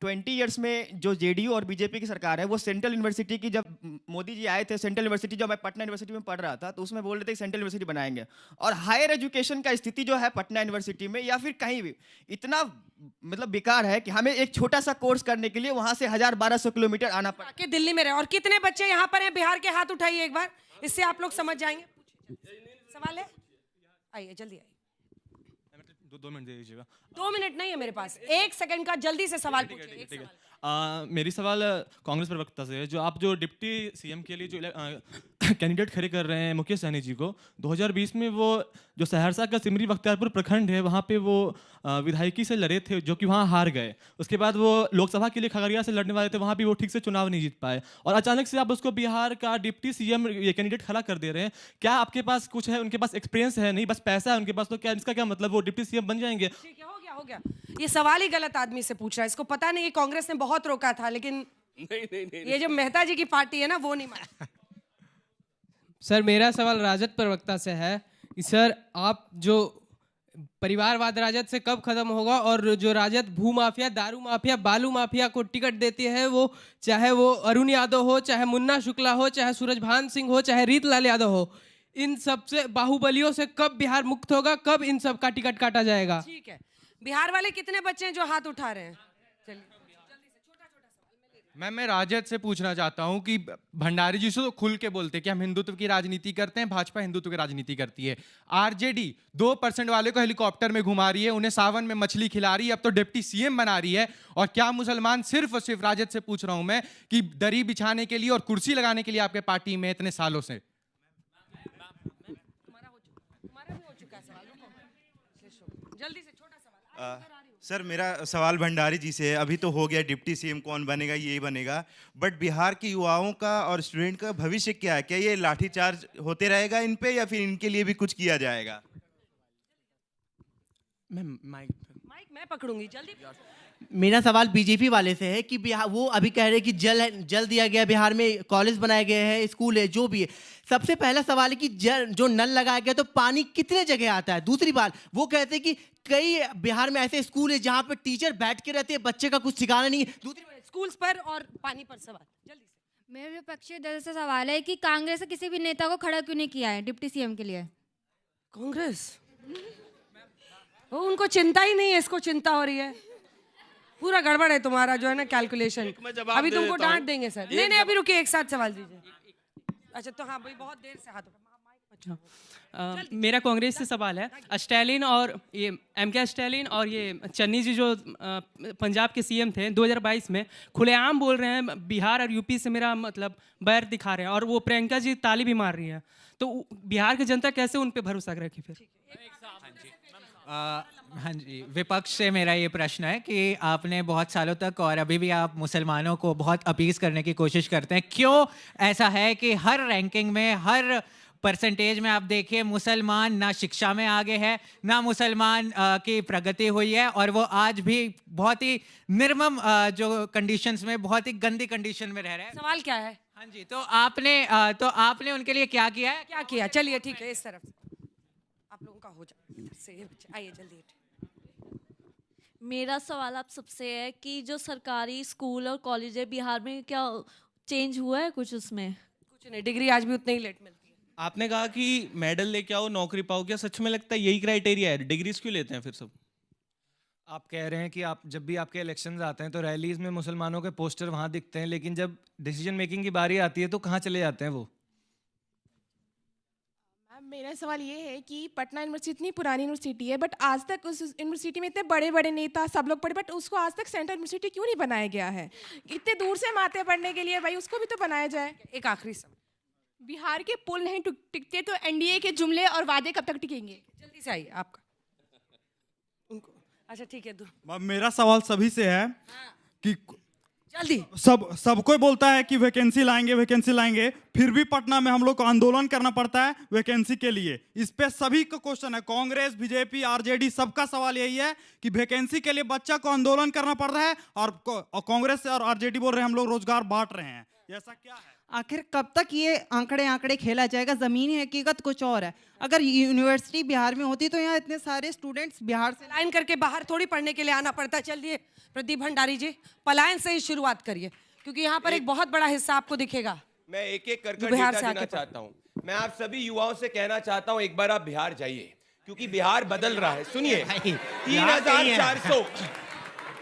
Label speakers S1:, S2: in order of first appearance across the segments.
S1: 20 years में जो JDU और बीजेपी की सरकार है, वो सेंट्रल यूनिवर्सिटी की, जब मोदी जी आए थे सेंट्रल यूनिवर्सिटी, जब मैं पटना यूनिवर्सिटी में पढ़ रहा था, तो उसमें बोल रहे थे कि सेंट्रल यूनिवर्सिटी बनाएंगे। और हायर एजुकेशन का स्थिति जो है पटना यूनिवर्सिटी में या फिर कहीं भी इतना मतलब बेकार है कि हमें एक छोटा सा कोर्स करने के लिए वहां से 1000-1200 किलोमीटर आना पड़ता
S2: कि दिल्ली में रहे। और कितने बच्चे यहाँ पर हैं बिहार के? हाथ उठाइए एक बार, इससे आप लोग समझ जाएंगे। सवाल है, आइए जल्दी आइए।
S3: 2 मिनट दे दीजिएगा।
S2: 2 मिनट नहीं है मेरे पास, 1 सेकंड का जल्दी से सवाल पूछिए। एक सवाल।
S3: मेरी सवाल कांग्रेस प्रवक्ता से है। जो डिप्टी सीएम के लिए जो कैंडिडेट खड़े कर रहे हैं मुकेश सहनी जी को, 2020 में वो जो सहरसा का सिमरी बख्तियारपुर प्रखंड है, वहाँ पे वो विधायकी से लड़े थे, जो कि वहाँ हार गए। उसके बाद वो लोकसभा के लिए खगड़िया से लड़ने वाले थे, वहाँ भी वो ठीक से चुनाव नहीं जीत पाए, और अचानक से आप उसको बिहार का डिप्टी सीएम ये कैंडिडेट खड़ा कर दे रहे हैं। क्या आपके पास कुछ है? उनके पास एक्सपीरियंस है नहीं, बस पैसा है उनके पास, तो क्या इसका क्या मतलब वो डिप्टी सीएम बन जाएंगे?
S2: ठीक है, हो गया। ये सवाल ही गलत आदमी से पूछ रहा है। इसको पता नहीं, कांग्रेस ने बहुत रोका था, लेकिन नहीं। ये जो मेहता जी की पार्टी है ना, वो नहीं मानी।
S4: सर, मेरा सवाल राजद प्रवक्ता से है कि सर, आप जो परिवारवाद राजद से कब खत्म होगा, और जो राजद भू माफिया, दारू माफिया, बालू माफिया को टिकट देती है, वो चाहे वो अरुण यादव हो, चाहे मुन्ना शुक्ला हो, चाहे सूरजभान सिंह हो, चाहे रीतलाल यादव हो, इन सब से, बाहुबलियों से कब बिहार मुक्त होगा? कब इन सब का टिकट काटा जाएगा?
S2: ठीक है, बिहार वाले कितने बच्चे हैं जो हाथ उठा रहे हैं? चलिए
S5: मैं राजद से पूछना चाहता हूं कि भंडारी जी से तो खुल के बोलते हैं कि हम हिंदुत्व की राजनीति करते हैं, भाजपा हिंदुत्व की राजनीति करती है। आरजेडी 2% वाले को हेलीकॉप्टर में घुमा रही है, उन्हें सावन में मछली खिला रही है, अब तो डिप्टी सीएम बना रही है। और क्या मुसलमान, सिर्फ और सिर्फ राजद से पूछ रहा हूं मैं, कि दरी बिछाने के लिए और कुर्सी लगाने के लिए आपके पार्टी में इतने सालों से?
S2: जल्दी से छोटा सवाल।
S6: सर, मेरा सवाल भंडारी जी से है। अभी तो हो गया डिप्टी सीएम कौन बनेगा, ये बनेगा, बट बिहार के युवाओं का और स्टूडेंट का भविष्य क्या है? क्या ये लाठीचार्ज होते रहेगा इन पे, या फिर इनके लिए भी कुछ किया जाएगा?
S2: माइक मैं पकड़ूंगी, जल्दी।
S7: मेरा सवाल बीजेपी वाले से है कि बिहार, वो अभी कह रहे हैं कि जल दिया गया, बिहार में कॉलेज बनाए गए हैं, स्कूल है, जो भी है। सबसे पहला सवाल है कि जो नल लगाया गया तो पानी कितने जगह आता है? दूसरी बात, वो कहते हैं कि कई बिहार में ऐसे स्कूल है जहाँ पे टीचर बैठ के रहते हैं, बच्चे का कुछ ठिकाना नहीं है। दूसरी बात,
S2: स्कूल्स पर और पानी पर सवाल, जल्दी से।
S8: मेरे विपक्षी दल से सवाल है कि कांग्रेस ने किसी भी नेता को खड़ा क्यों नहीं किया है डिप्टी सीएम के लिए?
S2: कांग्रेस, उनको चिंता ही नहीं है, इसको चिंता हो रही है। पूरा गड़बड़ है तुम्हारा जो है ना कैलकुलेशन। अभी तुमको डांट देंगे सर। नहीं, अभी रुकिए, एक साथ सवाल दीजिए। अच्छा, तो हाँ भाई, बहुत देर से हाथ उठा।
S4: मेरा कांग्रेस से सवाल है। स्टैलिन और ये MK स्टैलिन और ये चन्नी जी जो पंजाब के सीएम थे 2022 में, खुलेआम बोल रहे हैं बिहार और यूपी से मेरा मतलब बैर दिखा रहे हैं, और वो प्रियंका जी ताली भी मार रही है। तो बिहार की जनता कैसे उन पे भरोसा रखे फिर?
S9: हाँ जी, विपक्ष से मेरा ये प्रश्न है कि आपने बहुत सालों तक और अभी भी आप मुसलमानों को बहुत अपील करने की कोशिश करते हैं। क्यों ऐसा है कि हर रैंकिंग में, हर परसेंटेज में आप देखिए, मुसलमान ना शिक्षा में आगे है, ना मुसलमान की प्रगति हुई है, और वो आज भी बहुत ही निर्मम जो कंडीशंस में, बहुत ही गंदी कंडीशन में रह रहे हैं।
S2: सवाल क्या है?
S9: हाँ जी, तो आपने उनके लिए क्या किया है?
S2: क्या किया? चलिए ठीक है, इस तरफ आप लोगों का हो जाए। आइए जल्दी।
S10: मेरा सवाल आप सबसे है कि जो सरकारी स्कूल और कॉलेज है बिहार में, क्या चेंज हुआ है कुछ उसमें?
S2: कुछ नहीं, डिग्री आज भी उतनी ही लेट मिलती है।
S11: आपने कहा कि मेडल लेके आओ, नौकरी पाओ, क्या सच में लगता है यही क्राइटेरिया है? डिग्रीज क्यों लेते हैं फिर सब?
S12: आप कह रहे हैं कि आप जब भी आपके इलेक्शंस आते हैं तो रैलीज में मुसलमानों के पोस्टर वहाँ दिखते हैं, लेकिन जब डिसीजन मेकिंग की बारी आती है तो कहाँ चले जाते हैं वो?
S13: मेरा सवाल ये है कि पटना यूनिवर्सिटी इतनी पुरानी यूनिवर्सिटी है, बट आज तक उस यूनिवर्सिटी में इतने बड़े बड़े नेता सब लोग पढ़े, बट उसको आज तक सेंट्रल यूनिवर्सिटी क्यों नहीं बनाया गया है? इतने दूर से हम आते हैं पढ़ने के लिए, भाई उसको भी तो बनाया जाए।
S2: एक आखिरी सवाल,
S13: बिहार के पुल नहीं टिकते तो एनडीए के जुमले और वादे कब तक टिकेंगे?
S2: जल्दी से आइए आपका। उनको अच्छा ठीक है।
S14: मेरा सवाल सभी से है कि
S2: जल्दी।
S14: सबको बोलता है कि वैकेंसी लाएंगे, फिर भी पटना में हम लोग को आंदोलन करना पड़ता है वैकेंसी के लिए। इस पे सभी का क्वेश्चन है, कांग्रेस, बीजेपी, आरजेडी, सबका सवाल यही है कि वैकेंसी के लिए बच्चा को आंदोलन करना पड़ रहा है, और कांग्रेस और आरजेडी बोल रहे हैं हम लोग रोजगार बांट रहे हैं। ऐसा क्या है?
S15: आखिर कब तक ये आंकड़े खेला जाएगा? ज़मीनी हकीकत कुछ और है। अगर यूनिवर्सिटी बिहार में होती तो यहाँ इतने सारे स्टूडेंट्स बिहार से
S2: पलायन करके बाहर थोड़ी पढ़ने के लिए आना पड़ता। चलिए प्रदीप भंडारी जी, पलायन से ही शुरुआत करिए, क्योंकि यहाँ पर एक बहुत बड़ा हिस्सा आपको दिखेगा।
S16: मैं एक एक कर
S2: बिहार
S16: डेटा
S2: से
S16: देना
S2: आके
S16: चाहता हूँ। मैं आप सभी युवाओं से कहना चाहता हूँ, एक बार आप बिहार जाइए, क्योंकि बिहार बदल रहा है। सुनिए,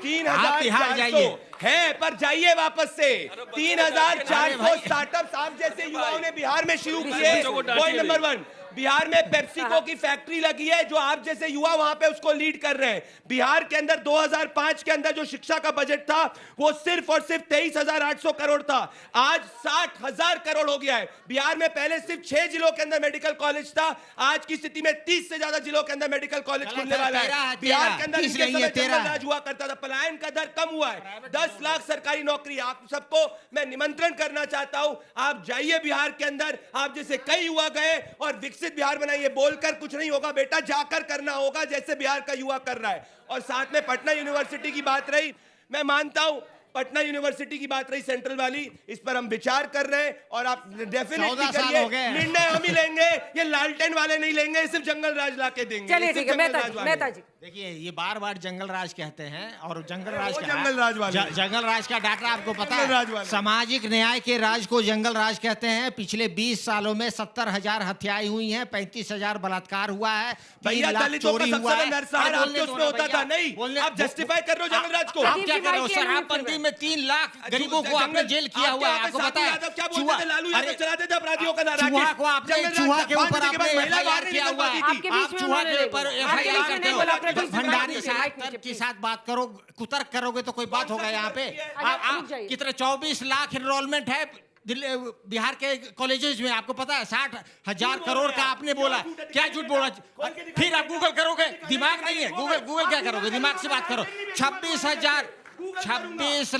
S16: 3,400 है, पर जाइए वापस से। 3,400 स्टार्टअप्स आप जैसे युवाओं ने बिहार में शुरू किए। पॉइंट नंबर 1, बिहार में पेप्सिको की फैक्ट्री लगी है, जो आप जैसे युवा वहां पे उसको लीड कर रहे हैं। बिहार के अंदर 2005 के अंदर जो शिक्षा का बजट था वो सिर्फ और सिर्फ 23,800 करोड़ था, आज 60,000 करोड़ हो गया है। बिहार में पहले सिर्फ 6 जिलों के अंदर मेडिकल कॉलेज था, आज की स्थिति में 30 से ज्यादा जिलों के अंदर मेडिकल कॉलेज खुलने वाला है। बिहार के अंदर इनके समय जंगल राज हुआ करता था, पलायन का दर कम हुआ है, 10 लाख सरकारी नौकरी। आप सबको मैं निमंत्रण करना चाहता हूं, आप जाइए बिहार के अंदर, आप जैसे कई युवा गए और विकसित बिहार बनाइए। बोलकर कुछ नहीं होगा बेटा, जाकर करना होगा, जैसे बिहार का युवा कर रहा है। और साथ में पटना यूनिवर्सिटी की बात रही, मैं मानता हूं पटना यूनिवर्सिटी की बात रही सेंट्रल वाली, इस पर हम विचार कर रहे हैं और आप डेफिनेटली करिए। निर्णय हम ही लेंगे, ये लालटेन वाले नहीं लेंगे, सिर्फ जंगल राज ला के देंगे।
S2: चलिए ठीक है, मेहता जी
S17: देखिए, ये बार बार जंगल राज कहते हैं और जंगल राज
S16: जंगल
S17: राज का डाटा आपको पता है? सामाजिक न्याय के राज को जंगल राज कहते हैं। पिछले 20 सालों में 70,000 हत्याएं हुई हैं, 35,000 बलात्कार हुआ है, 3 लाख चोरी हुआ है।
S16: उसमें होता था नहीं, आप जस्टिफाई कर रहे हो जंगल राज को।
S17: आप क्या कर रहे हो? शराबबंदी में 3 लाख गरीबों को आपने जेल किया हुआ है, आपको पता है?
S16: क्या बोलते थे? लालू यादव चलाते थे अपराधियों का नारा।
S17: चूहा को आपने, चूहा के ऊपर आपने एफआईआर किया हुआ है, आप चूहा के ऊपर एफआईआर करते हो। भंडारी साहब की साथ बात करो, कुतर्क करोगे तो कोई बात होगा यहाँ पे? कितने 24 लाख एनरोलमेंट है बिहार के कॉलेजेस में, आपको पता है? 60,000 करोड़ का आपने बोला, क्या झूठ बोला? फिर आप गूगल करोगे, दिमाग नहीं है, गूगल क्या करोगे? दिमाग से बात करो। 26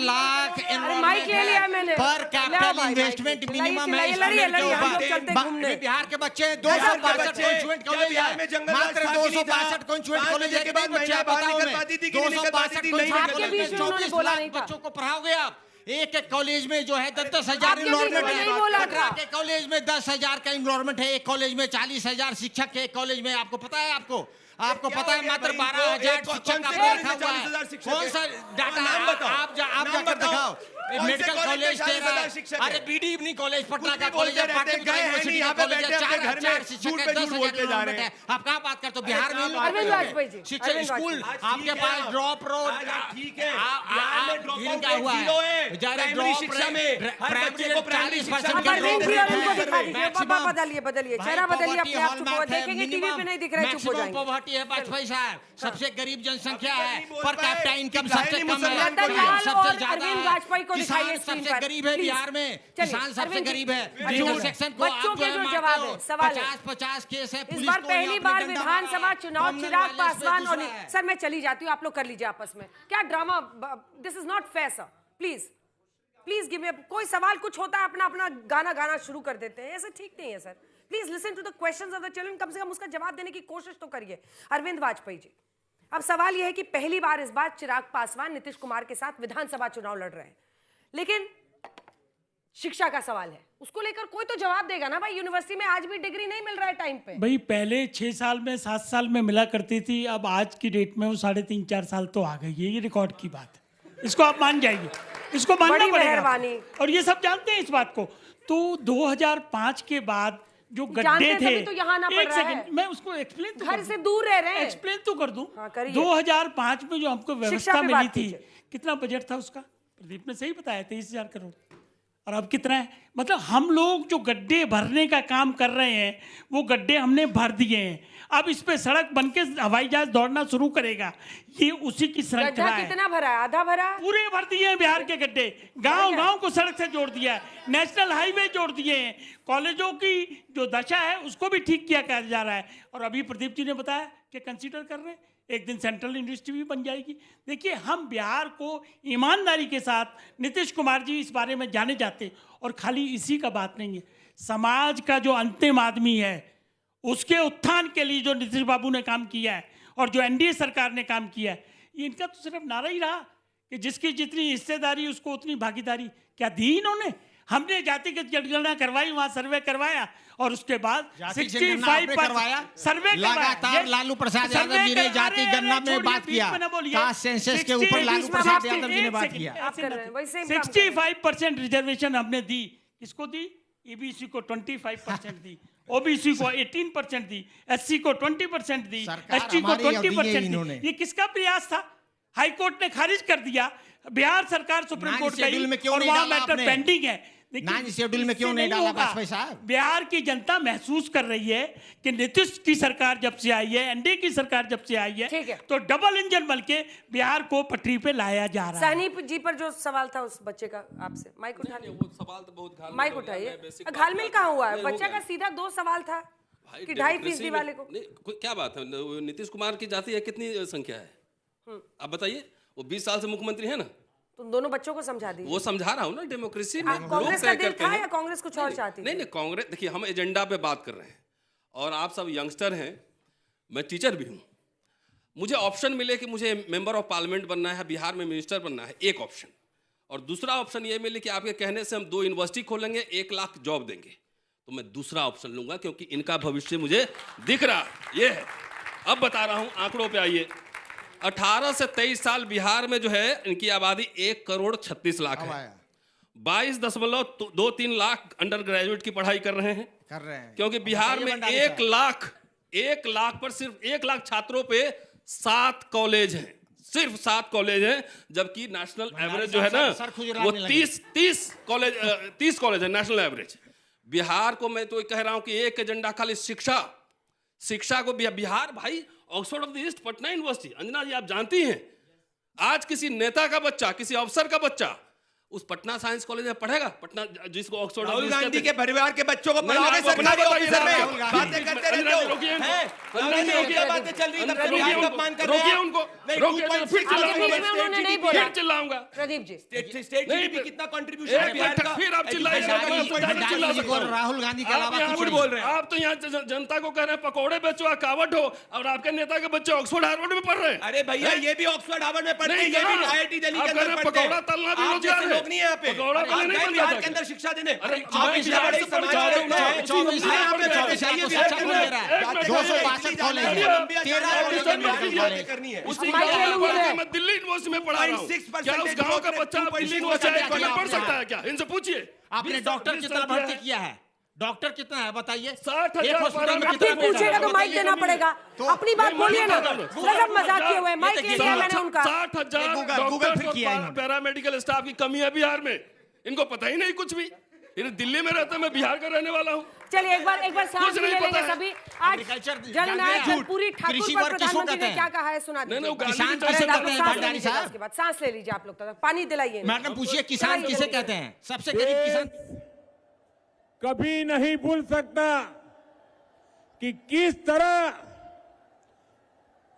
S17: लाख एनरोलमेंट पर कैपिटल इन्वेस्टमेंट मिनिमम है बिहार के बच्चे। 262 कॉन्वेंट कॉलेज है, मात्र 262 कॉन्वेंट कॉलेज है। बच्चे बताओ, 262 कॉन्वेंट, 24 लाख बच्चों को पढ़ाओगे आप? एक कॉलेज में जो है 10,000 इनरोलमेंट है। पटना के कॉलेज में 10,000 का इनरोलमेंट है, एक कॉलेज में 40,000 शिक्षक के, एक कॉलेज में आपको पता है? आपको पता है मात्र 12,000 शिक्षक का रखा हुआ है। कौन सा डाटा? आप जाकर दिखाओ। मेडिकल कॉलेज 13, अरे बीडी इवनिंग कॉलेज पटना का कॉलेज है, पाटलिपुत्र यूनिवर्सिटी का कॉलेज है, 4,000 शिक्षक है, 10,000 इनरोलमेंट है। आप कहाँ बात करते हो? बिहार में शिक्षक स्कूल आपके पास ड्रॉप रोड क्या हुआ है?
S16: शिक्षा में
S2: 40% बदलिए चेहरा बदलिए अपने आप, चुप देखेंगे टीवी पे नहीं दिख रहा है, चुप हो जाएंगे।
S17: पॉवर्टी है वाजपेयी साहब, सबसे गरीब जनसंख्या है, पर कैपिटा इनकम सबसे कम है, सबसे ज्यादा है। किसान सबसे गरीब है बिहार में, किसान सबसे गरीब है। इंटरसेक्शन को
S2: बच्चों के जो जवाब है, सवाल
S17: 50 केस है।
S2: इस बार पहली बार विधानसभा चुनाव चिराग पासवान और सर मैं चली जाती हूँ, आप लोग कर लीजिए आपस में। क्या drama, this is not fair sir, please give me. कोई सवाल कुछ होता है अपना अपना गाना शुरू कर देते हैं, ऐसे ठीक नहीं है sir. Please listen to the questions of the children, कम से कम उसका जवाब देने की कोशिश तो करिए। अरविंद वाजपेयी जी, अब सवाल यह है कि पहली बार इस बार चिराग पासवान नीतीश कुमार के साथ विधानसभा चुनाव लड़ रहे हैं, लेकिन शिक्षा का सवाल है, उसको लेकर कोई तो जवाब देगा ना भाई। यूनिवर्सिटी में आज भी डिग्री नहीं मिल रहा है टाइम पे।
S18: भाई पहले 6 साल में 7 साल में मिला करती थी, अब आज की डेट में वो 3.5-4 साल तो आ गई है। ये रिकॉर्ड की बात है, इसको आप मान जाइए, इसको मानना पड़ेगा। और ये सब जानते हैं इस बात को। तो 2005 के बाद जो गड्ढे थे,
S2: तो यहाँ ना
S18: एक सेकंड मैं उसको एक्सप्लेन तो
S2: घर से दूर रह रहे हैं,
S18: एक्सप्लेन तो कर दूं। 2005 में जो हमको व्यवस्था मिली थी, कितना बजट था उसका? प्रदीप ने सही बताया, 23,000 करोड़। और अब कितना है? मतलब हम लोग जो गड्ढे भरने का काम कर रहे हैं, वो गड्ढे हमने भर दिए हैं। अब इस पे सड़क बनके हवाई जहाज दौड़ना शुरू करेगा, ये उसी की श्रृंखला है।
S2: कितना भरा है? आधा भरा?
S18: पूरे भर दिए हैं बिहार के गड्ढे। गांव को सड़क से जोड़ दिया है, नेशनल हाईवे जोड़ दिए हैं, कॉलेजों की जो दशा है उसको भी ठीक किया जा रहा है। और अभी प्रदीप जी ने बताया कि कंसीडर कर रहे हैं, एक दिन सेंट्रल यूनिवर्सिटी भी बन जाएगी। देखिए, हम बिहार को ईमानदारी के साथ, नीतीश कुमार जी इस बारे में जाने जाते, और खाली इसी का बात नहीं है, समाज का जो अंतिम आदमी है उसके उत्थान के लिए जो नीतीश बाबू ने काम किया है और जो एनडीए सरकार ने काम किया है, इनका तो सिर्फ नारा ही रहा कि जिसकी जितनी हिस्सेदारी उसको उतनी भागीदारी। क्या दी इन्होंने? हमने जातिगत जनगणना करवाई, वहां सर्वे करवाया और उसके बाद
S17: जाति जनगणना आपने करवाया?
S18: सर्वे
S17: लगातार लालू प्रसाद यादव जी ने जाति गणना में बात किया, कास्ट सेंसस के ऊपर लालू प्रसाद यादव जी ने बात किया।
S18: 65% रिजर्वेशन हमने दी, किसको दी? ईबीसी को 25% दी, ओबीसी को 18% दी, एससी को 20% दी, एसटी को 20% दी। ये किसका प्रयास था? हाईकोर्ट ने खारिज कर दिया, बिहार सरकार सुप्रीम कोर्ट गई और वहां मैटर पेंडिंग है।
S17: शेड्यूल में क्यों नहीं डाला वाजपेयी साहब?
S18: बिहार की जनता महसूस कर रही है कि नीतीश की सरकार जब से आई है, एनडीए की सरकार जब से आई है, तो डबल इंजन बन के बिहार को पटरी पे लाया जा रहा है।
S2: सहनी जी पर जो सवाल था उस बच्चे का, आपसे माइक उठाइए।
S19: वो सवाल तो बहुत घालमेल,
S2: माइक उठाइए। घालमेल कहाँ हुआ है? बच्चे का सीधा 2 सवाल था कि 2.5% वाले को।
S19: क्या बात है, नीतीश कुमार की जाति है कितनी संख्या है आप बताइए? वो 20 साल से मुख्यमंत्री है ना,
S2: तुम दोनों बच्चों को समझा दीजिए।
S19: वो समझा रहा हूँ ना, डेमोक्रेसी में
S2: कांग्रेस का दिल था या कांग्रेस कुछ और चाहती थी?
S19: नहीं, कांग्रेस, देखिए हम एजेंडा पे बात कर रहे हैं और आप सब यंगस्टर हैं, मैं टीचर भी हूँ। मुझे ऑप्शन मिले कि मुझे मेंबर ऑफ पार्लियामेंट बनना है, बिहार में मिनिस्टर बनना है, एक ऑप्शन, और दूसरा ऑप्शन ये मिले कि आपके कहने से हम 2 यूनिवर्सिटी खोलेंगे, 1 लाख जॉब देंगे, तो मैं दूसरा ऑप्शन लूंगा क्योंकि इनका भविष्य मुझे दिख रहा ये है। अब बता रहा हूँ, आंकड़ों पे आइए। 18 से 23 साल बिहार में जो है इनकी आबादी 1,36,00,000 है। 22.23 लाख अंडर ग्रेजुएट की पढ़ाई कर रहे हैं क्योंकि बिहार में 1 लाख पर सिर्फ 1 लाख छात्रों पे 7 कॉलेज हैं, सिर्फ 7 कॉलेज हैं, जबकि नेशनल एवरेज जो है ना वो 30 कॉलेज है नेशनल एवरेज। बिहार को मैं तो कह रहा हूं कि एक एजेंडा खाली शिक्षा को बिहार भाई Oxford of the east, Patna university. Anjana ji आप जानती हैं, आज किसी नेता का बच्चा, किसी अफसर का बच्चा उस पटना साइंस कॉलेज में पढ़ेगा, पटना जिसको ऑक्सफोर्ड
S16: राहुल गांधी के परिवार के बच्चों को पढ़ाओगे सरकारी ऑफिसर में? बातें करते रहते हो, बातें चल रही तब से बिहार का अपमान कर रहे हैं। उनको
S19: फिर चिल्लाऊंगा।
S2: प्रदीप जी,
S16: स्टेट जीडीपी कितना कंट्रीब्यूशन है बिहार का?
S19: फिर आप चिल्लाइए।
S17: राहुल गांधी के अलावा
S19: झूठ बोल रहे हैं आप। तो यहाँ जनता को कह रहे हैं पकौड़े बेचो, कावट हो, और आपके नेता के बच्चे ऑक्सफोर्ड हार्वर्ड में पढ़ रहे हैं।
S16: अरे भैया ये भी ऑक्सफोर्ड हार्वर्ड में पढ़ते हैं, ये भी आईआईटी दिल्ली के अंदर पढ़ते हैं।
S19: पकौड़ा तलना भी रोजगार है,
S16: नहीं है यहाँ पे बिहार के अंदर शिक्षा देने।
S19: दिल्ली यूनिवर्सिटी में पढ़ा रहा हूँ, क्या उस गांव का बच्चा दिल्ली यूनिवर्सिटी पढ़ सकता है क्या? इनसे पूछिए।
S17: आपने डॉक्टर कितना भर्ती किया है? डॉक्टर कितना है बताइए?
S2: 60,000 पूछेगा तो माइक देना पड़ेगा। अपनी बात बोलिए ना, गजब मजाक किए हुए। माइक ले लिया मैंने उनका।
S19: 60,000 डॉक्टर पैरामेडिकल स्टाफ की कमी है बिहार में, इनको पता ही नहीं कुछ भी। दिल्ली में रहता, मैं बिहार का रहने वाला हूँ।
S2: चलिए एक बार सांस ले लेंगे सभी। आज जननायक कर्पूरी ठाकुर पर प्रधानमंत्री ने क्या कहा है सुना दीजिए।
S17: किसान किसे कहते हैं भंडारी साहब?
S2: उसके बाद सांस ले लीजिए आप लोग, तक पानी दिलाइए।
S17: मैडम पूछिए किसान किसे कहते हैं? सबसे गरीब किसान।
S20: कभी नहीं भूल सकता कि किस तरह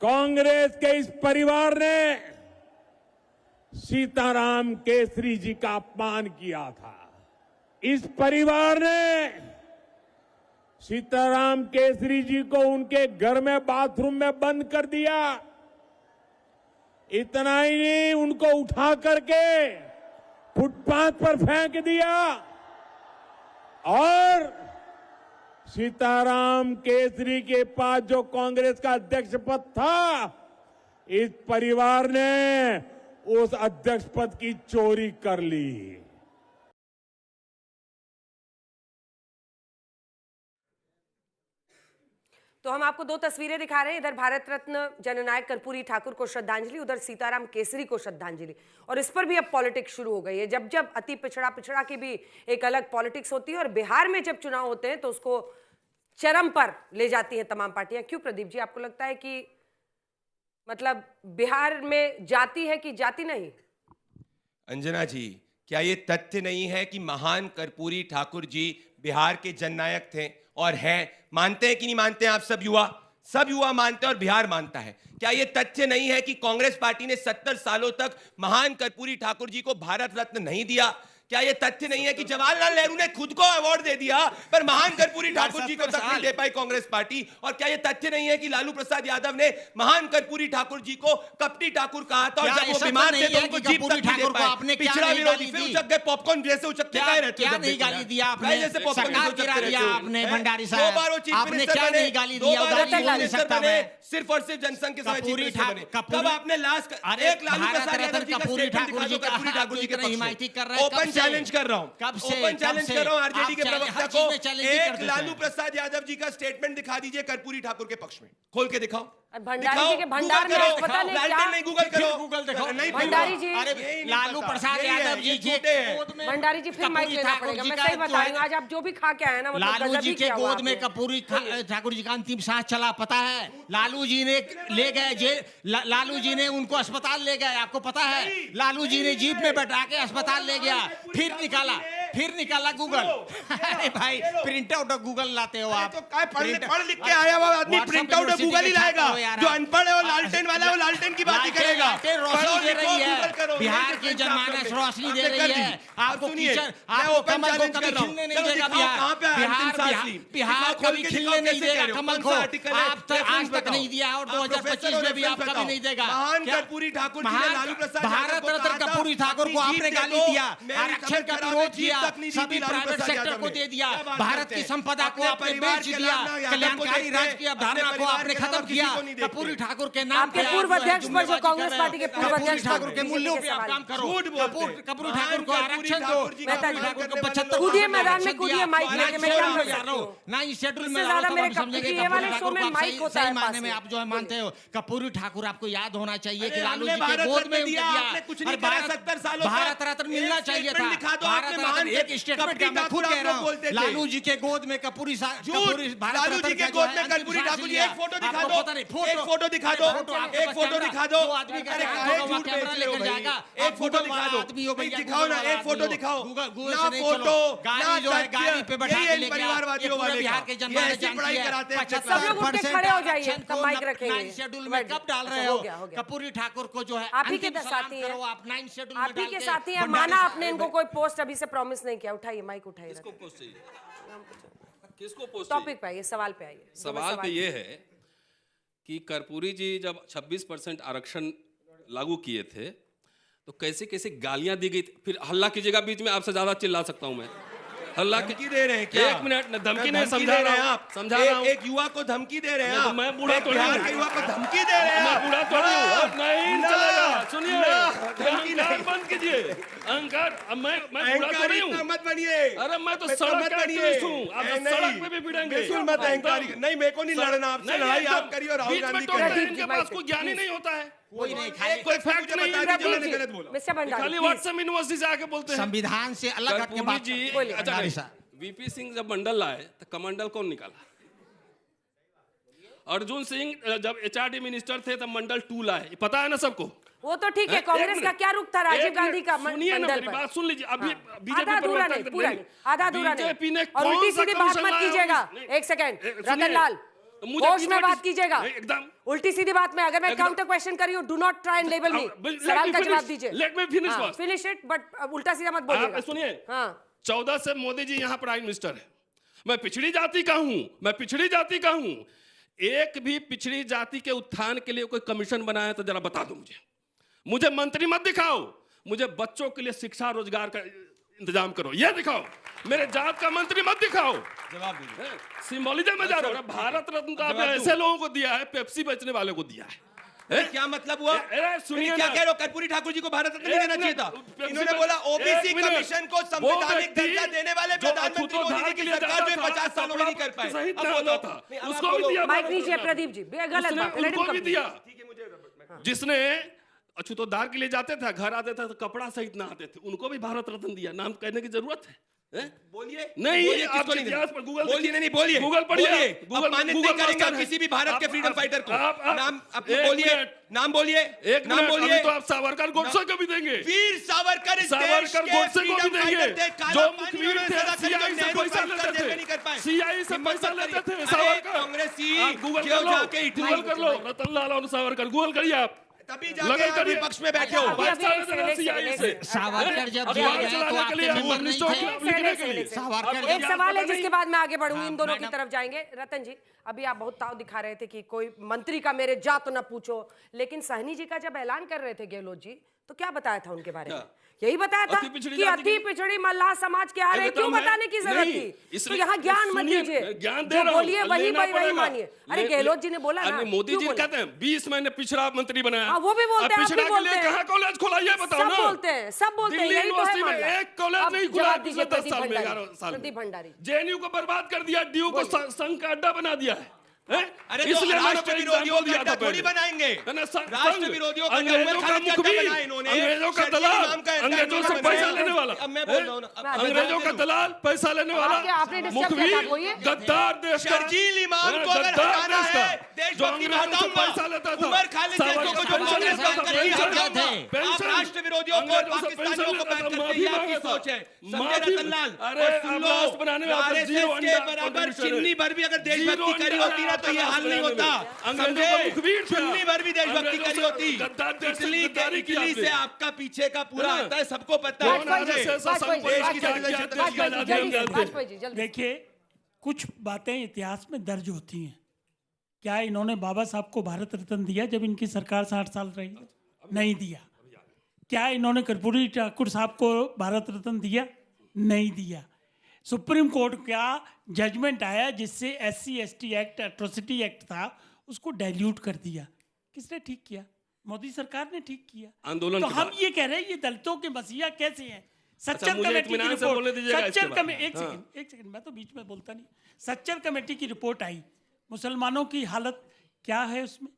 S20: कांग्रेस के इस परिवार ने सीताराम केसरी जी का अपमान किया था। इस परिवार ने सीताराम केसरी जी को उनके घर में बाथरूम में बंद कर दिया। इतना ही नहीं, उनको उठा करके फुटपाथ पर फेंक दिया और सीताराम केसरी के पास जो कांग्रेस का अध्यक्ष पद था, इस परिवार ने उस अध्यक्ष पद की चोरी कर ली।
S2: तो हम आपको 2 तस्वीरें दिखा रहे हैं। इधर भारत रत्न जननायक कर्पूरी ठाकुर को श्रद्धांजलि, उधर सीताराम केसरी को श्रद्धांजलि। और इस पर भी अब पॉलिटिक्स शुरू हो गई है। जब जब अति पिछड़ा की भी एक अलग पॉलिटिक्स होती है और बिहार में जब चुनाव होते हैं तो उसको चरम पर ले जाती है तमाम पार्टियां। क्यों प्रदीप जी, आपको लगता है कि मतलब बिहार में जाति है कि जाति नहीं?
S16: अंजना जी, क्या ये तथ्य नहीं है कि महान कर्पूरी ठाकुर जी बिहार के जननायक थे और हैं? मानते हैं कि नहीं मानते हैं आप? सब युवा मानते हैं और बिहार मानता है। क्या ये तथ्य नहीं है कि कांग्रेस पार्टी ने 70 सालों तक महान कर्पूरी ठाकुर जी को भारत रत्न नहीं दिया? क्या ये तथ्य नहीं है कि जवाहरलाल नेहरू ने खुद को अवार्ड दे दिया पर महान कर्पूरी ठाकुर जी को तक नहीं दे पाई कांग्रेस पार्टी? और क्या ये तथ्य नहीं है कि लालू प्रसाद यादव ने महान कर्पूरी ठाकुर जी को कपटी ठाकुर कहा था, और जब वो बीमार थे तो उनको जीत तक नहीं दे पाए? पिछड़ा विरोधी, फिर उचक गए पॉपकॉर्न जैसे उचकते गए रहते
S17: क्या नहीं गाली दिया आपने?
S16: जैसे पॉपकॉर्न जैसे उचकते रहते हो
S17: आपने भंडारी साहब,
S16: 2 बार वो चीफ
S17: आपने
S16: मिनिस्टर
S17: क्या
S16: बने,
S17: नहीं गाली
S16: 2
S17: दिया?
S16: बार
S17: गाली बोल नहीं सकता मैं।
S16: सिर्फ और सिर्फ जनसंघ के समय चीफ
S17: कपूरी
S16: मिनिस्टर बने।
S17: कपूरी-
S16: कब आपने लास्ट एक लालू प्रसाद यादव जी का
S17: कपूरी
S16: स्टेटमेंट
S17: ठाकुर
S16: दिखा
S17: जी
S16: दो कर्पूरी ठाकुर जी के पक्ष
S17: हिमायती कर
S16: में।
S17: रहे हैं।
S16: ओपन चैलेंज कर रहा हूं,
S17: कब से?
S16: ओपन चैलेंज कर रहा हूं आरजेडी के प्रवक्ता को, एक
S17: एक
S16: लालू प्रसाद यादव जी का स्टेटमेंट दिखा दीजिए कर्पूरी ठाकुर के पक्ष में, खोल के दिखाओ।
S2: भंडारी जी के भंडार में पता नहीं क्या,
S16: नहीं गूगल करो,
S17: गूगल देखो।
S16: नहीं
S2: भंडारी जी,
S17: अरे लालू प्रसाद यादव जी के गोद में
S2: भंडारी जी फिर माइक लेना पड़ेगा। मैं सही बता रही हूँ, आज आप जो भी खा के आए ना, मतलब
S17: लालू
S2: गजब
S17: जी
S2: ही
S17: के
S2: किया हुआ
S17: गोद में
S2: आपने।
S17: कपूरी ठाकुर जी का अंतिम सांस चला, पता है? लालू जी ने ले गए जेल, लालू जी ने उनको अस्पताल ले गए, आपको पता है? लालू जी ने जीप में बैठा के अस्पताल ले गया, फिर निकाला गूगल। अरे भाई प्रिंट आउट ऑफ गूगल लाते हो आप?
S16: तो पढ़ लिख के आया हुआ आदमी प्रिंट आउट ऑफ गूगल ही लाएगा। जो अनपढ़ है वो लालटेन वाला है, वो लालटेन की बात ही करेगा।
S17: रोशनी दे रही है, बिहार की जनमानस रोशनी दे रही है। आपको टीचर, आपको कमल को कभी खिलने नहीं देगा बिहार कभी खिलने नहीं देगा कमल को। आप तक आज तक नहीं दिया और 2025 में भी आप कभी नहीं देगा।
S16: महान कर्पूरी ठाकुर जी ने लालू प्रसाद
S17: भारत रत्न कर्पूरी ठाकुर को आपने गाली दिया, आरक्षण का विरोध किया, सभी प्राइवेट सेक्टर को दे दिया, भारत की संपदा को आपने बेच दिया, कल्याणकारी राज्य की अवधारणा को आपने खत्म किया। कर्पूरी ठाकुर के नाम
S2: आपके पूर्व अध्यक्ष पर जो कांग्रेस पार्टी के पूर्व अध्यक्ष
S17: ठाकुर के मूल्यों पे आप काम करो। कर्पूरी ठाकुर को आरक्षण दो, कर्पूरी ठाकुर को 75
S2: कूदिए मैदान में, कूदिए माइक लेके, मैं क्या कर
S17: रहा हूँ ना। इस शेड्यूल में
S2: ज्यादा मेरे ये वाले शो में माइक होता है
S17: मायने में आप जो है मानते हो। कर्पूरी ठाकुर आपको याद होना चाहिए कि लालू जी के गोद में दिया, भारत रत्न मिलना चाहिए था। भारत रत्न एक स्टेटमेंट का मैं खुद कह रहा हूँ, लालू जी के गोद में कर्पूरी
S16: लालू जी के गोद में कर्पूरी ठाकुर जी, एक फोटो दिखा दो, एक फोटो दिखा दो, एक फोटो दिखा दो।
S17: आदमी
S16: कैमरा लेकर जाएगा, एक फोटो दिखा दो, दिखाओ ना, एक फोटो दिखाओ ना, फोटो
S17: गाड़ी जो है गाड़ी पे बैठा के लेके
S16: परिवारवादियों वाले
S17: बिहार के जनता ने
S16: पढ़ाई कराते हैं।
S2: सब लोग उठ के खड़े हो जाइए, तब माइक रखेंगे।
S17: शेड्यूल में कब डाल रहे हो? कर्पूरी ठाकुर को जो है
S2: आप ही के साथी हैं,
S17: आप 9 शेड्यूल
S2: आप ही के साथी हैं। माना आपने इनको कोई पोस्ट अभी से प्रॉमिस नहीं किया, उठाइए माइक उठाइए।
S19: किसको पोस्ट चाहिए? किसको पोस्ट?
S2: टॉपिक पे आइए, सवाल पे आइए।
S19: सवाल पे ये है कि कर्पूरी जी जब 26% आरक्षण लागू किए थे तो कैसे कैसे गालियां दी गई थी। फिर हल्ला कीजिएगा बीच में, आपसे ज्यादा चिल्ला सकता हूं मैं। हल्ला
S16: धमकी दे रहे हैं क्या?
S19: एक मिनट, धमकी नहीं, समझा रहा हूं आप, समझा रहा हूं।
S16: एक युवा को धमकी दे रहे हैं आप।
S19: मैं बूढ़ा तो नहीं हूं,
S16: युवा को धमकी दे रहे हैं।
S19: मैं बूढ़ा तो नहीं हूं, नहीं चलेगा। सुनिए, अहंकार बंद कीजिए, अहंकार। मैं बूढ़ा तो नहीं हूं,
S16: मत बनिए।
S19: अरे मैं तो सड़क का एक्टिविस्ट हूं, आप सड़क पे भी भिड़ेंगे।
S16: बिल्कुल मत अहंकारी, नहीं मेरे को नहीं लड़ना आपसे, लड़ाई आप करिए और राहुल गांधी करिए।
S19: इनके पास कोई ज्ञान ही नहीं होता है,
S17: कोई नहीं,
S19: कोई फैक्ट नहीं है,
S16: गलत बोला,
S19: खाली व्हाट्सएप यूनिवर्सिटी से आके बोलते हैं।
S17: संविधान से अलग हटके बात
S19: जी। अच्छा, वीपी सिंह जब मंडल लाए तो कमंडल कौन निकाला? अर्जुन सिंह जब एचआरडी मिनिस्टर थे तब मंडल 2 लाए, पता है ना सबको।
S2: वो तो ठीक है, कांग्रेस का क्या रुख था राजीव गांधी का?
S19: सुनिए ना, मेरी बात सुन लीजिए। अभी
S2: आधा अधूरा नहीं, पूरा नहीं, आधा अधूरा
S19: बीजेपी ने
S2: नहीं। और उल्टी सीधी बात मत कीजिएगा। एक सेकंड, रतन लाल, होश में बात कीजिएगा।
S19: एकदम
S2: उल्टी सीधी बात में अगर मैं काउंटर क्वेश्चन कर रही हूँ, do not try and label me. सवाल का जवाब दीजिए।
S19: Let me finish first,
S2: finish it, but उल्टा सीधा मत बोलिएगा।
S19: सुनिए,
S2: हाँ,
S19: 14 से मोदी जी यहाँ प्राइम मिनिस्टर है। मैं पिछड़ी जाति का हूं, मैं पिछड़ी जाति का हूं। एक भी पिछड़ी जाति के उत्थान के लिए कोई कमीशन बनाया तो जरा बता दो मुझे मंत्री मत दिखाओ, मुझे बच्चों के लिए शिक्षा रोजगार का इंतजाम करो, ये दिखाओ। मेरे जात का मंत्री मत दिखाओ।
S16: जवाब दीजिए।
S19: सिंबोलिज्म में जा रहा हूं। भारत रत्न तो आपने ऐसे लोगों को दिया है, पेप्सी बेचने वाले को दिया है।
S16: क्या मतलब हुआ?
S19: सुनिए
S16: क्या कह रहे हो? कर्पूरी ठाकुर जी को भारत रत्न नहीं देना चाहिए था? इन्होंने बोला ओबीसी कमीशन को संवैधानिक दर्जा देने वाले प्रधानमंत्री मोदी जी की सरकार जो 50 सालों में नहीं कर पाए।
S19: उसको भी दिया,
S2: माइक नीचे प्रदीप जी, गलत बात,
S19: उनको भी दिया। जिसने अछूतोद्धार के लिए जाते थे, घर आते थे तो कपड़ा सहित ना आते थे, उनको भी भारत रत्न दिया। नाम कहने की जरूरत है?
S16: बोलिए
S19: नहीं, आप इतिहास पर गूगल
S16: बोलिए, नहीं बोलिए,
S19: गूगल पढ़िए,
S16: गूगल मान्यता नहीं करेंगे किसी भी भारत के फ्रीडम फाइटर को। नाम अपने बोलिए, नाम बोलिए,
S19: एक नाम बोलिए। तो आप सावरकर गोडसे को भी देंगे,
S16: वीर सावरकर इस देश के
S19: गोडसे को भी देंगे, जो मुखबिर थे,
S16: सीआई
S19: से पैसा लेते थे, सीआई से पैसा लेते थे सावरकर।
S16: कांग्रेसी
S19: गूगल कर लो, रतन लाल और सावरकर, गूगल करिए आप।
S16: तभी जाके आप विपक्ष में बैठे हो।
S17: सावरकर जब जेल गए तो आपके मेंबर नहीं थे। सावरकर
S2: एक सवाल है जिसके बाद मैं आगे बढ़ूंगी, इन दोनों की तरफ जाएंगे। रतन जी, अभी आप बहुत ताव दिखा रहे थे कि कोई मंत्री का मेरे जा तो न पूछो, लेकिन सहनी जी का जब ऐलान कर रहे थे गहलोत जी, तो क्या बताया था उनके बारे में? यही बताया था कि अति पिछड़ी मल्लाह समाज के आ रहे, क्यों बताने की जरूरत थी? तो यहाँ ज्ञान मत दीजिए, जो बोलिए वही मानिए। अरे गहलोत जी ने बोला ना,
S19: मोदी जी कहते हैं 20 महीने पिछड़ा मंत्री बनाया,
S2: वो भी बोलते हैं, आप भी बोलते हैं,
S19: कहाँ कॉलेज खोला ये बताओ ना।
S2: सब बोलते हैं, यही तो है मामला।
S19: एक कॉलेज नहीं खुला पिछले 10 साल में, 11 साल में।
S2: प्रदीप भंडारी,
S19: जेएनयू को बर्बाद कर दिया, डीयू को संघ का अड्डा बना दिया है।
S16: अरे इसलिए राष्ट्र विरोधियों का अड्डा थोड़ी बनाएंगे, राष्ट्र विरोधियों का
S19: अंग्रेजों का मुखबिर, अंग्रेजों का दलाल, अंग्रेजों से पैसा लेने वाला, अंग्रेजों का दलाल, पैसा लेने वाला मुखबिर, गद्दार देश का
S16: शर्जील इमाम को अगर हटाना है, देशभक्ति में हटाऊंगा।
S19: पैसा लेता था,
S16: उमर खालिद जैसों को जो कांग्रेस बैन कर रही है, आप राष्ट्र विरोधियों को और पाकिस्तानियों को बैन करते हैं, आपकी सोच है। संजय रतनलाल, और सुन लो, आरएसएस के बराबर चिन्नी भर भी अगर देशभक्ति करी होती ना तो ये हाल नहीं होता। चिन्नी भर भी देशभक्ति करी होती। इटली से आपका पीछे का पूरा आता है, सबको पता है।
S18: देखिए, कुछ बातें इतिहास में दर्ज होती हैं। क्या इन्होंने बाबा साहब को भारत रत्न दिया जब इनकी सरकार 60 साल रही? नहीं दिया। क्या इन्होंने कर्पूरी ठाकुर साहब को भारत रत्न दिया? नहीं दिया। सुप्रीम कोर्ट का जजमेंट आया जिससे SC/ST एक्ट, एट्रोसिटी एक्ट था, उसको डाइल्यूट कर दिया। किसने ठीक किया? मोदी सरकार ने ठीक किया।
S19: आंदोलन
S18: तो हम ये कह रहे हैं ये दलितों के मसीहा कैसे हैं? सच्चर कमेटी की रिपोर्ट, एक सेकंड, मैं तो बीच में बोलता नहीं। सच्चर कमेटी की रिपोर्ट आई, मुसलमानों की हालत क्या है उसमें,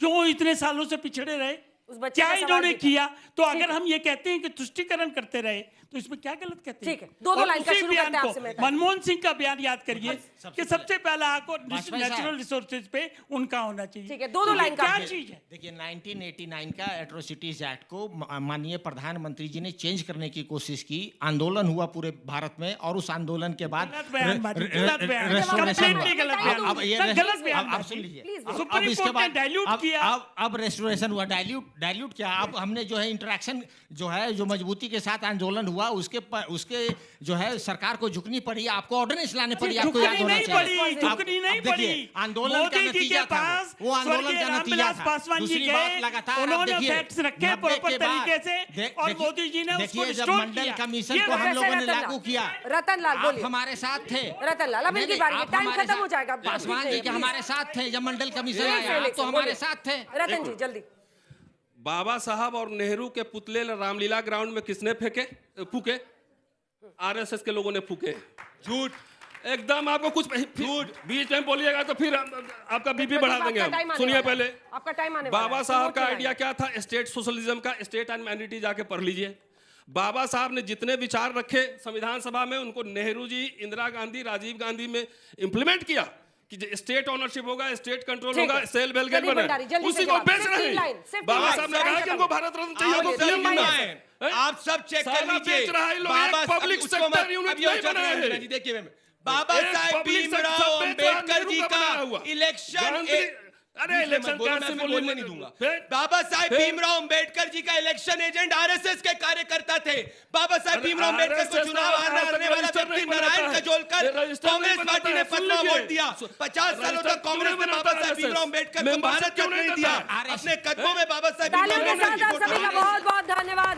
S18: क्यों इतने सालों से पिछड़े रहे, क्या इन्होंने किया? तो अगर हम ये कहते हैं कि तुष्टीकरण करते रहे तो इसमें क्या गलत कहते हैं?
S2: दो लाइन का शुरू करते हैं आपसे।
S18: मनमोहन सिंह का बयान याद करिए कि सबसे पहला आपको नेचुरल रिसोर्सेज पे उनका होना चाहिए।
S2: ठीक है, दो लाइन का
S18: क्या चीज है?
S17: देखिए, 1989 का एट्रोसिटीज एक्ट को माननीय प्रधानमंत्री जी ने चेंज करने की कोशिश की। आंदोलन हुआ पूरे भारत में और उस आंदोलन के बाद अब रेस्टोरेशन हुआ, डाइल्यूट किया। अब हमने जो है इंटरेक्शन जो है, जो मजबूती के साथ आंदोलन हुआ, उसके जो है सरकार को झुकनी पड़ी, आपको ऑर्डिनेंस लाने पड़ी। आपको याद होना चाहिए आंदोलन का नतीजा था, वो आंदोलन का नतीजा था। दूसरी बात लगातार और मोदी जी ने देखिए, जब मंडल कमीशन को हम लोगों ने लागू किया,
S2: रतनलाल बोलिए,
S17: हमारे साथ थे।
S2: रतनलाल, अब इनकी बारी है, टाइम खत्म हो जाएगा।
S17: पासवान जी के हमारे साथ थे जब मंडल कमीशन आया, तो हमारे साथ थे।
S2: रतन जी जल्दी।
S19: बाबा साहब और नेहरू के पुतले रामलीला ग्राउंड में किसने फूके? RSS के लोगों ने फूके।
S16: झूठ,
S19: एकदम। आपको कुछ झूठ बीच में बोलिएगा तो फिर आपका बीपी बढ़ा देंगे हम। सुनिए पहले,
S2: आपका टाइम आने
S19: बाबा साहब का आइडिया क्या था? स्टेट सोशलिज्म का। स्टेट एंड ह्यूमैनिटी जाके पढ़ लीजिए। बाबा साहब ने जितने विचार रखे संविधान सभा में, उनको नेहरू जी, इंदिरा गांधी, राजीव गांधी में इंप्लीमेंट किया कि स्टेट ओनरशिप होगा, स्टेट कंट्रोल होगा, सेल वेलगेट बना, उसी को बेच रहे हैं। बाबा साहब ने कहा कि उनको भारत रत्न चाहिए, उनको पीएम बनना है।
S16: आप सब चेक कर लीजिए,
S19: बाबा पब्लिक सेक्टर यूनिट नहीं बनाया है।
S16: देखिए, बाबा साहेब भीमराव अंबेडकर जी का इलेक्शन, अरे इलेक्शन बोलने नहीं दूंगा। बाबा साहेब भीमराव अंबेडकर जी का इलेक्शन एजेंट RSS के कार्यकर्ता थे। बाबा साहेब भीमराव अंबेडकर को चुनाव हारने वाला व्यक्ति नारायण कजोलकर, कांग्रेस पार्टी ने फतवा वोट दिया। 50 सालों तक कांग्रेस ने बाबा साहेब भीमराव अंबेडकर को भारत क्यों नहीं दिया? अपने कदमों में बाबा साहेब भीमराव अंबेडकर
S2: बहुत बहुत धन्यवाद।